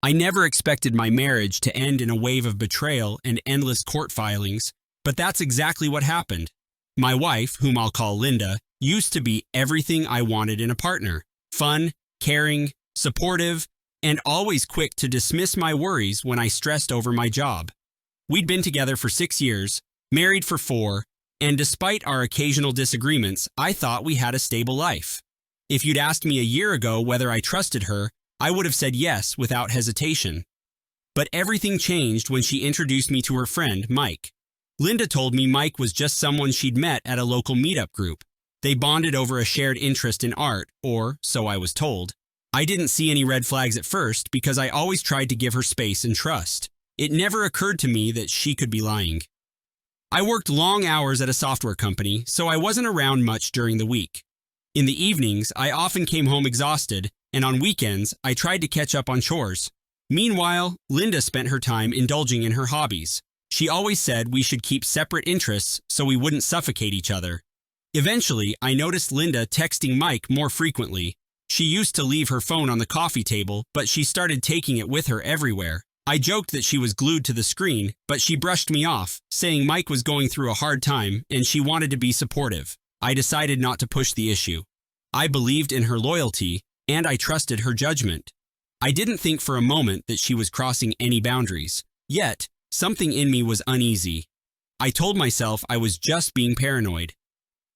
I never expected my marriage to end in a wave of betrayal and endless court filings, but that's exactly what happened. My wife, whom I'll call Linda, used to be everything I wanted in a partner: fun, caring, supportive, and always quick to dismiss my worries when I stressed over my job. We'd been together for 6 years, married for 4, and despite our occasional disagreements, I thought we had a stable life. If you'd asked me a year ago whether I trusted her, I would have said yes without hesitation. But everything changed when she introduced me to her friend, Mike. Linda told me Mike was just someone she'd met at a local meetup group. They bonded over a shared interest in art, or so I was told. I didn't see any red flags at first because I always tried to give her space and trust. It never occurred to me that she could be lying. I worked long hours at a software company, so I wasn't around much during the week. In the evenings, I often came home exhausted, and on weekends, I tried to catch up on chores. Meanwhile, Linda spent her time indulging in her hobbies. She always said we should keep separate interests so we wouldn't suffocate each other. Eventually, I noticed Linda texting Mike more frequently. She used to leave her phone on the coffee table, but she started taking it with her everywhere. I joked that she was glued to the screen, but she brushed me off, saying Mike was going through a hard time and she wanted to be supportive. I decided not to push the issue. I believed in her loyalty, and I trusted her judgment. I didn't think for a moment that she was crossing any boundaries. Yet, something in me was uneasy. I told myself I was just being paranoid.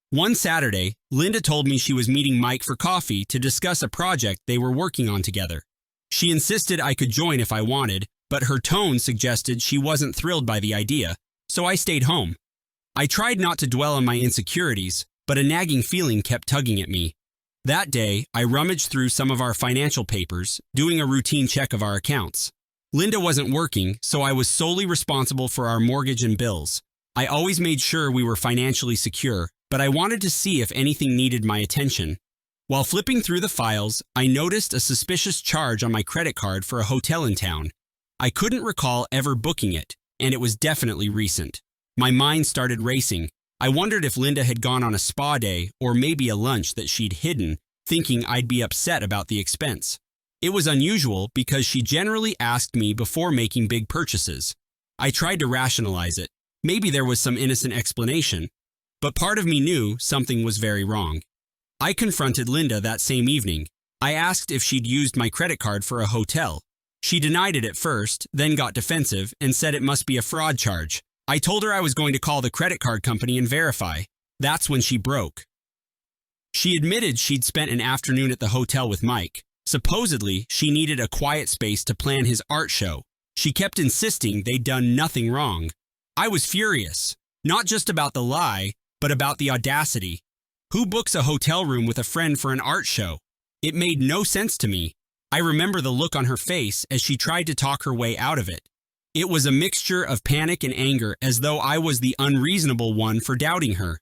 One Saturday, Linda told me she was meeting Mike for coffee to discuss a project they were working on together. She insisted I could join if I wanted, but her tone suggested she wasn't thrilled by the idea, so I stayed home. I tried not to dwell on my insecurities, but a nagging feeling kept tugging at me. That day, I rummaged through some of our financial papers, doing a routine check of our accounts. Linda wasn't working, so I was solely responsible for our mortgage and bills. I always made sure we were financially secure, but I wanted to see if anything needed my attention. While flipping through the files, I noticed a suspicious charge on my credit card for a hotel in town. I couldn't recall ever booking it, and it was definitely recent. My mind started racing. I wondered if Linda had gone on a spa day or maybe a lunch that she'd hidden, thinking I'd be upset about the expense. It was unusual because she generally asked me before making big purchases. I tried to rationalize it. Maybe there was some innocent explanation. But part of me knew something was very wrong. I confronted Linda that same evening. I asked if she'd used my credit card for a hotel. She denied it at first, then got defensive and said it must be a fraud charge. I told her I was going to call the credit card company and verify. That's when she broke. She admitted she'd spent an afternoon at the hotel with Mike. Supposedly, she needed a quiet space to plan his art show. She kept insisting they'd done nothing wrong. I was furious, not just about the lie, but about the audacity. Who books a hotel room with a friend for an art show? It made no sense to me. I remember the look on her face as she tried to talk her way out of it. It was a mixture of panic and anger, as though I was the unreasonable one for doubting her.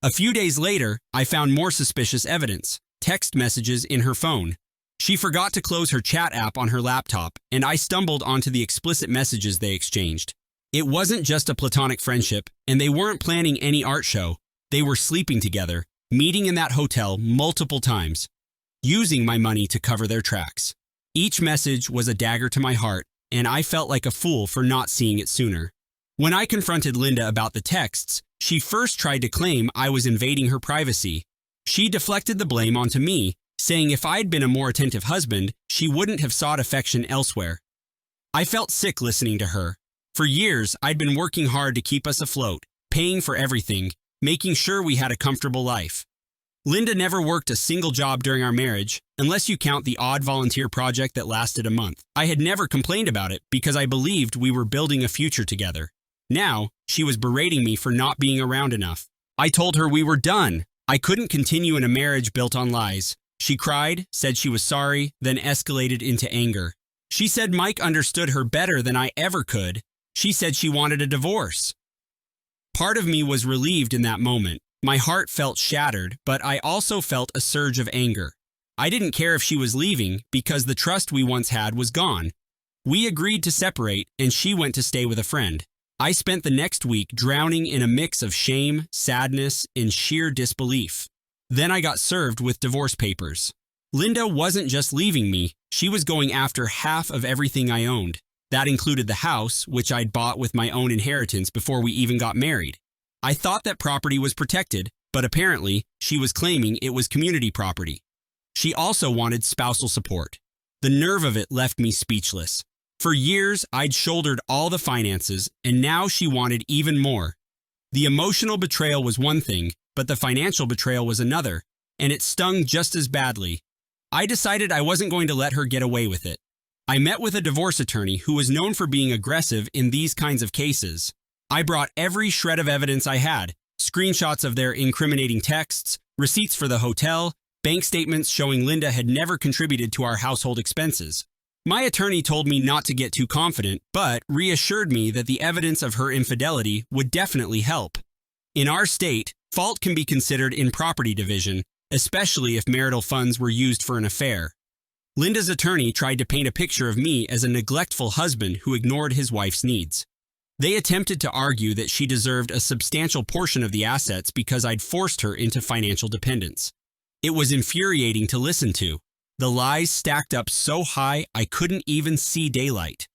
A few days later, I found more suspicious evidence: text messages in her phone. She forgot to close her chat app on her laptop, and I stumbled onto the explicit messages they exchanged. It wasn't just a platonic friendship, and they weren't planning any art show. They were sleeping together, meeting in that hotel multiple times, using my money to cover their tracks. Each message was a dagger to my heart, and I felt like a fool for not seeing it sooner. When I confronted Linda about the texts, she first tried to claim I was invading her privacy. She deflected the blame onto me, saying if I'd been a more attentive husband, she wouldn't have sought affection elsewhere. I felt sick listening to her. For years, I'd been working hard to keep us afloat, paying for everything, making sure we had a comfortable life. Linda never worked a single job during our marriage, unless you count the odd volunteer project that lasted a month. I had never complained about it because I believed we were building a future together. Now, she was berating me for not being around enough. I told her we were done. I couldn't continue in a marriage built on lies. She cried, said she was sorry, then escalated into anger. She said Mike understood her better than I ever could. She said she wanted a divorce. Part of me was relieved in that moment. My heart felt shattered, but I also felt a surge of anger. I didn't care if she was leaving because the trust we once had was gone. We agreed to separate, and she went to stay with a friend. I spent the next week drowning in a mix of shame, sadness, and sheer disbelief. Then I got served with divorce papers. Linda wasn't just leaving me, She was going after half of everything I owned. That included the house, which I'd bought with my own inheritance before we even got married. I thought that property was protected, but apparently, she was claiming it was community property. She also wanted spousal support. The nerve of it left me speechless. For years, I'd shouldered all the finances, and now she wanted even more. The emotional betrayal was one thing, but the financial betrayal was another, and it stung just as badly. I decided I wasn't going to let her get away with it. I met with a divorce attorney who was known for being aggressive in these kinds of cases. I brought every shred of evidence I had, screenshots of their incriminating texts, receipts for the hotel, bank statements showing Linda had never contributed to our household expenses. My attorney told me not to get too confident, but reassured me that the evidence of her infidelity would definitely help. In our state, fault can be considered in property division, especially if marital funds were used for an affair. Linda's attorney tried to paint a picture of me as a neglectful husband who ignored his wife's needs. They attempted to argue that she deserved a substantial portion of the assets because I'd forced her into financial dependence. It was infuriating to listen to. The lies stacked up so high I couldn't even see daylight.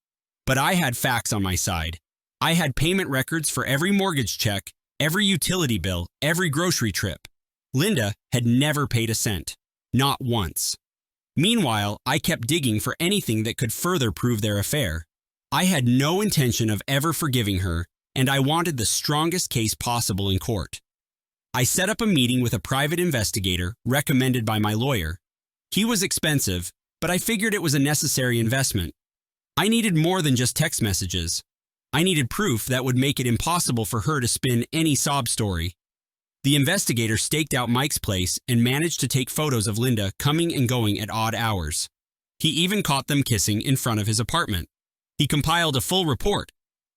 But I had facts on my side. I had payment records for every mortgage check, every utility bill, every grocery trip. Linda had never paid a cent. Not once. Meanwhile, I kept digging for anything that could further prove their affair. I had no intention of ever forgiving her, and I wanted the strongest case possible in court. I set up a meeting with a private investigator recommended by my lawyer. He was expensive, but I figured it was a necessary investment. I needed more than just text messages. I needed proof that would make it impossible for her to spin any sob story. The investigator staked out Mike's place and managed to take photos of Linda coming and going at odd hours. He even caught them kissing in front of his apartment. He compiled a full report.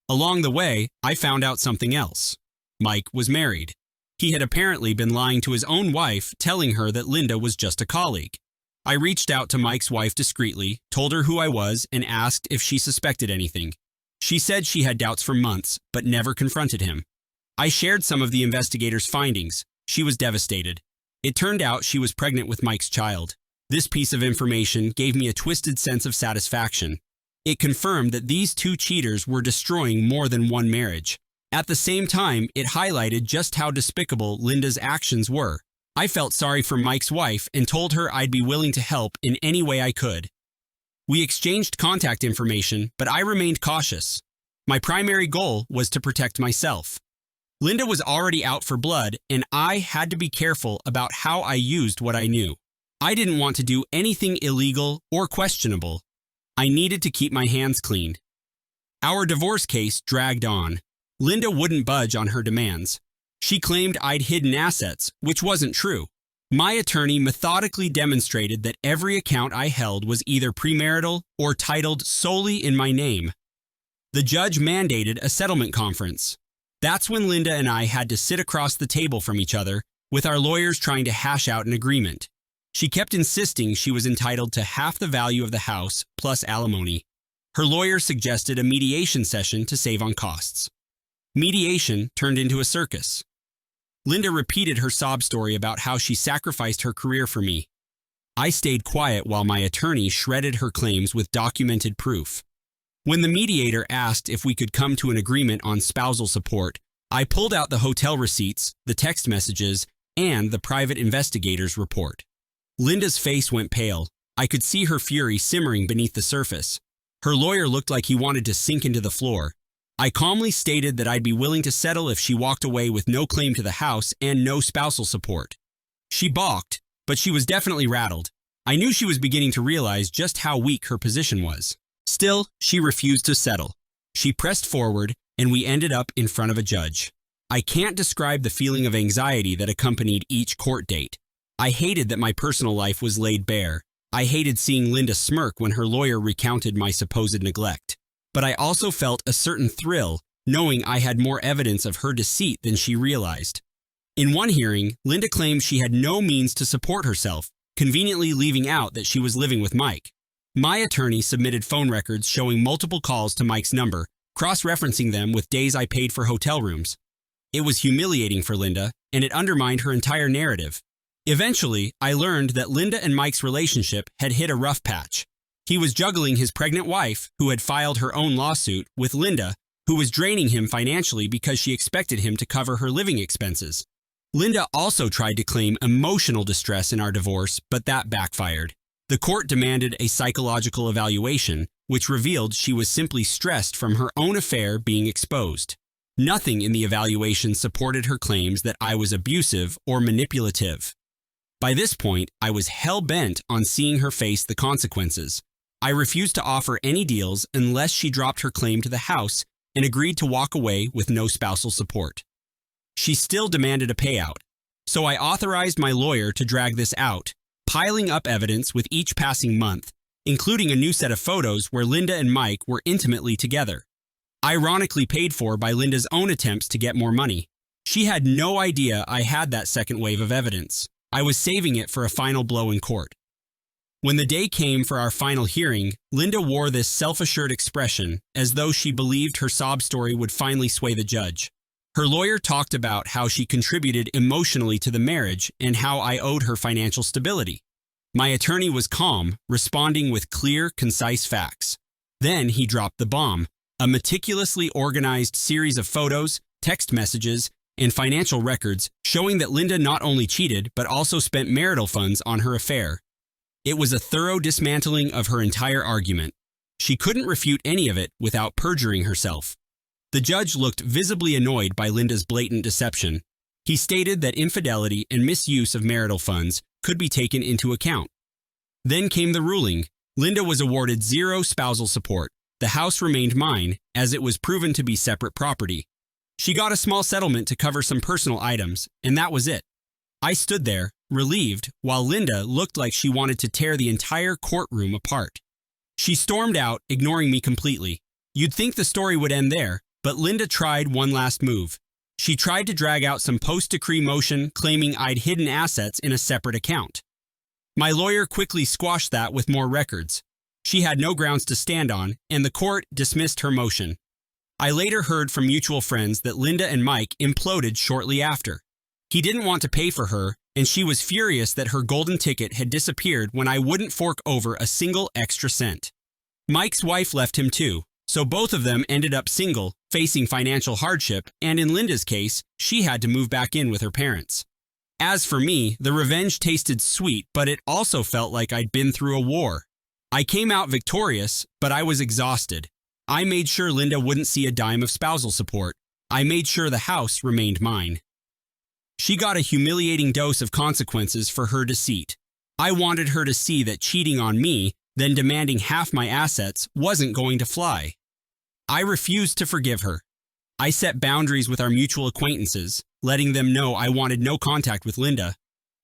Along the way, I found out something else. Mike was married. He had apparently been lying to his own wife, telling her that Linda was just a colleague. I reached out to Mike's wife discreetly, told her who I was, and asked if she suspected anything. She said she had doubts for months, but never confronted him. I shared some of the investigator's findings. She was devastated. It turned out she was pregnant with Mike's child. This piece of information gave me a twisted sense of satisfaction. It confirmed that these two cheaters were destroying more than one marriage. At the same time, it highlighted just how despicable Linda's actions were. I felt sorry for Mike's wife and told her I'd be willing to help in any way I could. We exchanged contact information, but I remained cautious. My primary goal was to protect myself. Linda was already out for blood, and I had to be careful about how I used what I knew. I didn't want to do anything illegal or questionable. I needed to keep my hands clean. Our divorce case dragged on. Linda wouldn't budge on her demands. She claimed I'd hidden assets, which wasn't true. My attorney methodically demonstrated that every account I held was either premarital or titled solely in my name. The judge mandated a settlement conference. That's when Linda and I had to sit across the table from each other, with our lawyers trying to hash out an agreement. She kept insisting she was entitled to half the value of the house plus alimony. Her lawyer suggested a mediation session to save on costs. Mediation turned into a circus. Linda repeated her sob story about how she sacrificed her career for me. I stayed quiet while my attorney shredded her claims with documented proof. When the mediator asked if we could come to an agreement on spousal support, I pulled out the hotel receipts, the text messages, and the private investigator's report. Linda's face went pale. I could see her fury simmering beneath the surface. Her lawyer looked like he wanted to sink into the floor. I calmly stated that I'd be willing to settle if she walked away with no claim to the house and no spousal support. She balked, but she was definitely rattled. I knew she was beginning to realize just how weak her position was. Still, she refused to settle. She pressed forward, and we ended up in front of a judge. I can't describe the feeling of anxiety that accompanied each court date. I hated that my personal life was laid bare. I hated seeing Linda smirk when her lawyer recounted my supposed neglect. But I also felt a certain thrill, knowing I had more evidence of her deceit than she realized. In one hearing, Linda claimed she had no means to support herself, conveniently leaving out that she was living with Mike. My attorney submitted phone records showing multiple calls to Mike's number, cross-referencing them with days I paid for hotel rooms. It was humiliating for Linda, and it undermined her entire narrative. Eventually, I learned that Linda and Mike's relationship had hit a rough patch. He was juggling his pregnant wife, who had filed her own lawsuit, with Linda, who was draining him financially because she expected him to cover her living expenses. Linda also tried to claim emotional distress in our divorce, but that backfired. The court demanded a psychological evaluation, which revealed she was simply stressed from her own affair being exposed. Nothing in the evaluation supported her claims that I was abusive or manipulative. By this point, I was hell-bent on seeing her face the consequences. I refused to offer any deals unless she dropped her claim to the house and agreed to walk away with no spousal support. She still demanded a payout, so I authorized my lawyer to drag this out, piling up evidence with each passing month, including a new set of photos where Linda and Mike were intimately together, ironically paid for by Linda's own attempts to get more money. She had no idea I had that second wave of evidence. I was saving it for a final blow in court. When the day came for our final hearing, Linda wore this self-assured expression, as though she believed her sob story would finally sway the judge. Her lawyer talked about how she contributed emotionally to the marriage and how I owed her financial stability. My attorney was calm, responding with clear, concise facts. Then he dropped the bomb, a meticulously organized series of photos, text messages, and financial records showing that Linda not only cheated but also spent marital funds on her affair. It was a thorough dismantling of her entire argument. She couldn't refute any of it without perjuring herself. The judge looked visibly annoyed by Linda's blatant deception. He stated that infidelity and misuse of marital funds could be taken into account. Then came the ruling. Linda was awarded zero spousal support. The house remained mine, as it was proven to be separate property. She got a small settlement to cover some personal items, and that was it. I stood there, relieved, while Linda looked like she wanted to tear the entire courtroom apart. She stormed out, ignoring me completely. You'd think the story would end there, but Linda tried one last move. She tried to drag out some post-decree motion claiming I'd hidden assets in a separate account. My lawyer quickly squashed that with more records. She had no grounds to stand on, and the court dismissed her motion. I later heard from mutual friends that Linda and Mike imploded shortly after. He didn't want to pay for her, and she was furious that her golden ticket had disappeared when I wouldn't fork over a single extra cent. Mike's wife left him too, so both of them ended up single, facing financial hardship, and in Linda's case, she had to move back in with her parents. As for me, the revenge tasted sweet, but it also felt like I'd been through a war. I came out victorious, but I was exhausted. I made sure Linda wouldn't see a dime of spousal support. I made sure the house remained mine. She got a humiliating dose of consequences for her deceit. I wanted her to see that cheating on me, then demanding half my assets, wasn't going to fly. I refused to forgive her. I set boundaries with our mutual acquaintances, letting them know I wanted no contact with Linda.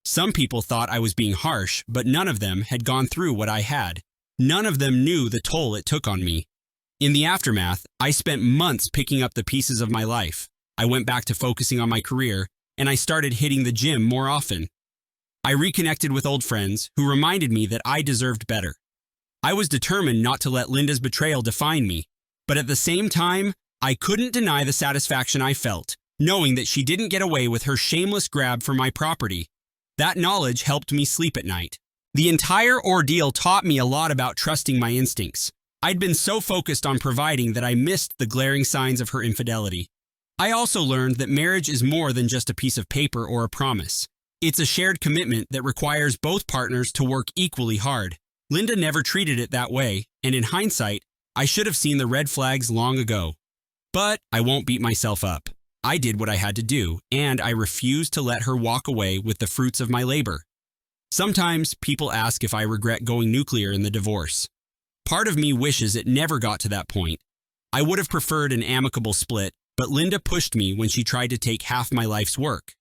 Some people thought I was being harsh, but none of them had gone through what I had. None of them knew the toll it took on me. In the aftermath, I spent months picking up the pieces of my life. I went back to focusing on my career, and I started hitting the gym more often. I reconnected with old friends who reminded me that I deserved better. I was determined not to let Linda's betrayal define me, but at the same time, I couldn't deny the satisfaction I felt, knowing that she didn't get away with her shameless grab for my property. That knowledge helped me sleep at night. The entire ordeal taught me a lot about trusting my instincts. I'd been so focused on providing that I missed the glaring signs of her infidelity. I also learned that marriage is more than just a piece of paper or a promise. It's a shared commitment that requires both partners to work equally hard. Linda never treated it that way, and in hindsight, I should have seen the red flags long ago. But I won't beat myself up. I did what I had to do, and I refused to let her walk away with the fruits of my labor. Sometimes people ask if I regret going nuclear in the divorce. Part of me wishes it never got to that point. I would have preferred an amicable split, but Linda pushed me when she tried to take half my life's work.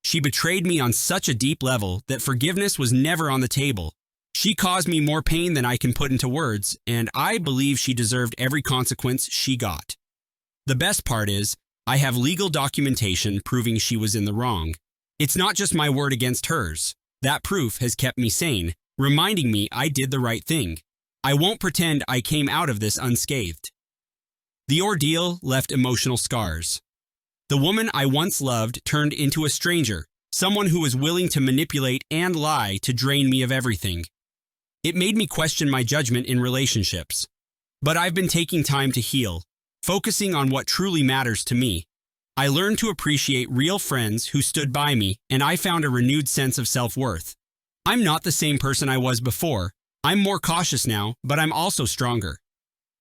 She betrayed me on such a deep level that forgiveness was never on the table. She caused me more pain than I can put into words, and I believe she deserved every consequence she got. The best part is, I have legal documentation proving she was in the wrong. It's not just my word against hers. That proof has kept me sane, reminding me I did the right thing. I won't pretend I came out of this unscathed. The ordeal left emotional scars. The woman I once loved turned into a stranger, someone who was willing to manipulate and lie to drain me of everything. It made me question my judgment in relationships. But I've been taking time to heal, focusing on what truly matters to me. I learned to appreciate real friends who stood by me, and I found a renewed sense of self-worth. I'm not the same person I was before. I'm more cautious now, but I'm also stronger.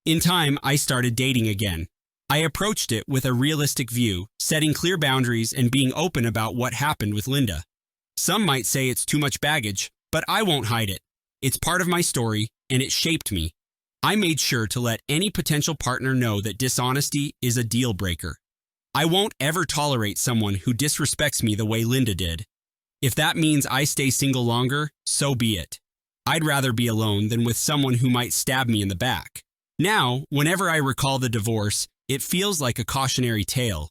In time, I started dating again. I approached it with a realistic view, setting clear boundaries and being open about what happened with Linda. Some might say it's too much baggage, but I won't hide it. It's part of my story, and it shaped me. I made sure to let any potential partner know that dishonesty is a deal breaker. I won't ever tolerate someone who disrespects me the way Linda did. If that means I stay single longer, so be it. I'd rather be alone than with someone who might stab me in the back. Now, whenever I recall the divorce, it feels like a cautionary tale.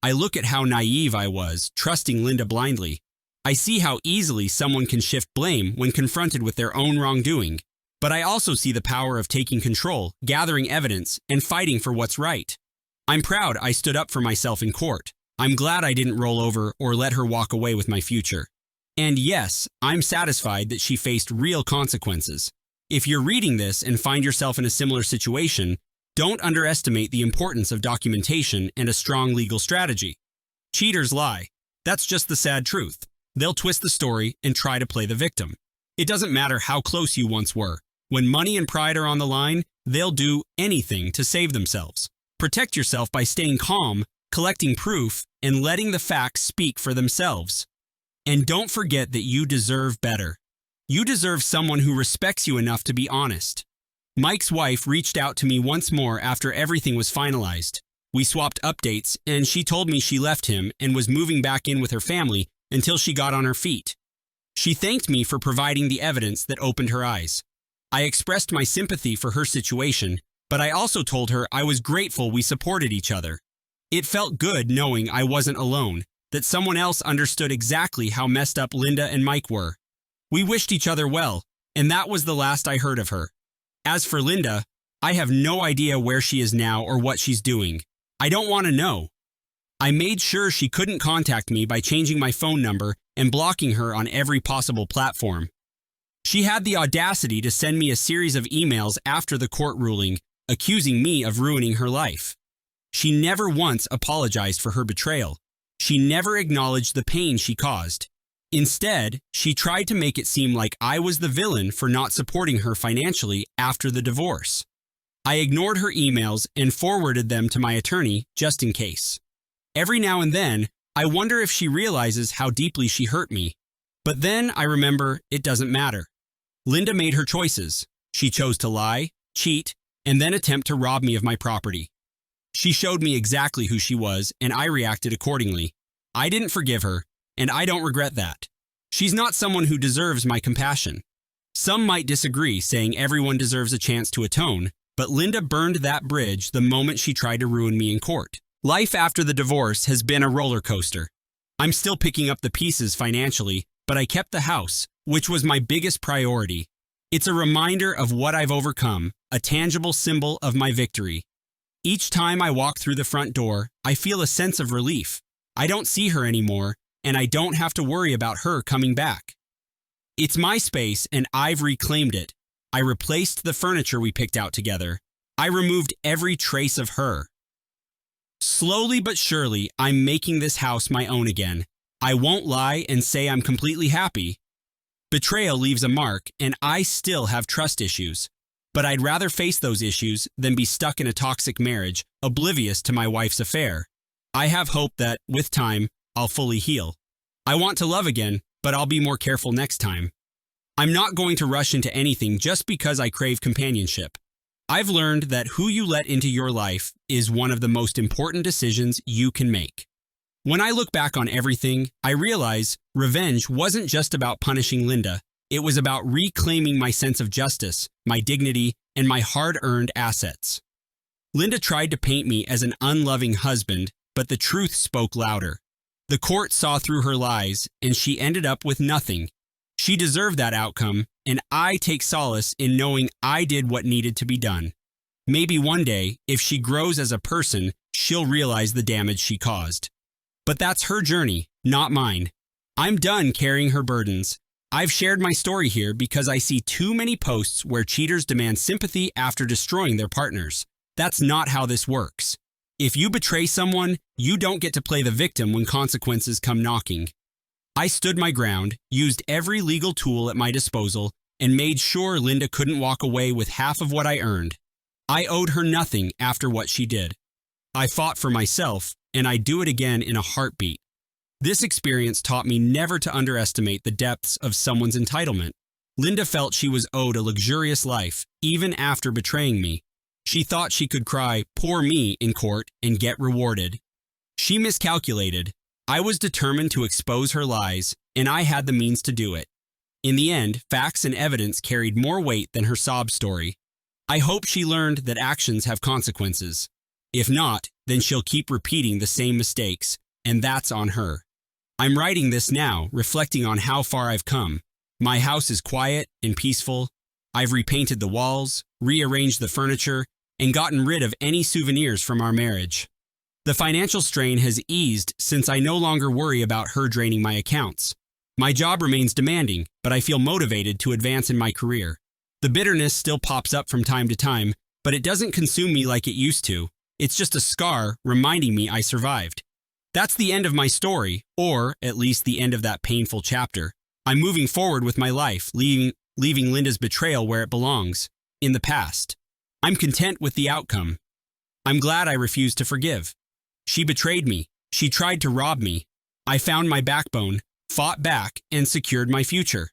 I look at how naive I was, trusting Linda blindly. I see how easily someone can shift blame when confronted with their own wrongdoing. But I also see the power of taking control, gathering evidence, and fighting for what's right. I'm proud I stood up for myself in court. I'm glad I didn't roll over or let her walk away with my future. And yes, I'm satisfied that she faced real consequences. If you're reading this and find yourself in a similar situation, don't underestimate the importance of documentation and a strong legal strategy. Cheaters lie. That's just the sad truth. They'll twist the story and try to play the victim. It doesn't matter how close you once were. When money and pride are on the line, they'll do anything to save themselves. Protect yourself by staying calm, collecting proof, and letting the facts speak for themselves. And don't forget that you deserve better. You deserve someone who respects you enough to be honest. Mike's wife reached out to me once more after everything was finalized. We swapped updates, and she told me she left him and was moving back in with her family until she got on her feet. She thanked me for providing the evidence that opened her eyes. I expressed my sympathy for her situation, but I also told her I was grateful we supported each other. It felt good knowing I wasn't alone, that someone else understood exactly how messed up Linda and Mike were. We wished each other well, and that was the last I heard of her. As for Linda, I have no idea where she is now or what she's doing. I don't want to know. I made sure she couldn't contact me by changing my phone number and blocking her on every possible platform. She had the audacity to send me a series of emails after the court ruling, accusing me of ruining her life. She never once apologized for her betrayal. She never acknowledged the pain she caused. Instead, she tried to make it seem like I was the villain for not supporting her financially after the divorce. I ignored her emails and forwarded them to my attorney just in case. Every now and then, I wonder if she realizes how deeply she hurt me. But then I remember it doesn't matter. Linda made her choices. She chose to lie, cheat, and then attempt to rob me of my property. She showed me exactly who she was, and I reacted accordingly. I didn't forgive her, and I don't regret that. She's not someone who deserves my compassion. Some might disagree, saying everyone deserves a chance to atone, but Linda burned that bridge the moment she tried to ruin me in court. Life after the divorce has been a roller coaster. I'm still picking up the pieces financially, but I kept the house, which was my biggest priority. It's a reminder of what I've overcome, a tangible symbol of my victory. Each time I walk through the front door, I feel a sense of relief. I don't see her anymore, and I don't have to worry about her coming back. It's my space, and I've reclaimed it. I replaced the furniture we picked out together. I removed every trace of her. Slowly but surely, I'm making this house my own again. I won't lie and say I'm completely happy. Betrayal leaves a mark, and I still have trust issues. But I'd rather face those issues than be stuck in a toxic marriage, oblivious to my wife's affair. I have hope that, with time, I'll fully heal. I want to love again, but I'll be more careful next time. I'm not going to rush into anything just because I crave companionship. I've learned that who you let into your life is one of the most important decisions you can make. When I look back on everything, I realize revenge wasn't just about punishing Linda. It was about reclaiming my sense of justice, my dignity, and my hard-earned assets. Linda tried to paint me as an unloving husband, but the truth spoke louder. The court saw through her lies, and she ended up with nothing. She deserved that outcome, and I take solace in knowing I did what needed to be done. Maybe one day, if she grows as a person, she'll realize the damage she caused. But that's her journey, not mine. I'm done carrying her burdens. I've shared my story here because I see too many posts where cheaters demand sympathy after destroying their partners. That's not how this works. If you betray someone, you don't get to play the victim when consequences come knocking. I stood my ground, used every legal tool at my disposal, and made sure Linda couldn't walk away with half of what I earned. I owed her nothing after what she did. I fought for myself, and I'd do it again in a heartbeat. This experience taught me never to underestimate the depths of someone's entitlement. Linda felt she was owed a luxurious life, even after betraying me. She thought she could cry, "Poor me," in court and get rewarded. She miscalculated. I was determined to expose her lies, and I had the means to do it. In the end, facts and evidence carried more weight than her sob story. I hope she learned that actions have consequences. If not, then she'll keep repeating the same mistakes, and that's on her. I'm writing this now, reflecting on how far I've come. My house is quiet and peaceful. I've repainted the walls, rearranged the furniture, and gotten rid of any souvenirs from our marriage. The financial strain has eased since I no longer worry about her draining my accounts. My job remains demanding, but I feel motivated to advance in my career. The bitterness still pops up from time to time, but it doesn't consume me like it used to. It's just a scar reminding me I survived. That's the end of my story, or at least the end of that painful chapter. I'm moving forward with my life, leaving Linda's betrayal where it belongs, in the past. I'm content with the outcome. I'm glad I refused to forgive. She betrayed me. She tried to rob me. I found my backbone, fought back, and secured my future.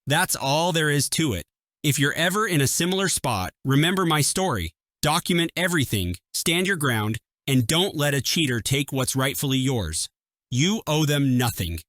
That's all there is to it. If you're ever in a similar spot, remember my story. Document everything, stand your ground, and don't let a cheater take what's rightfully yours. You owe them nothing.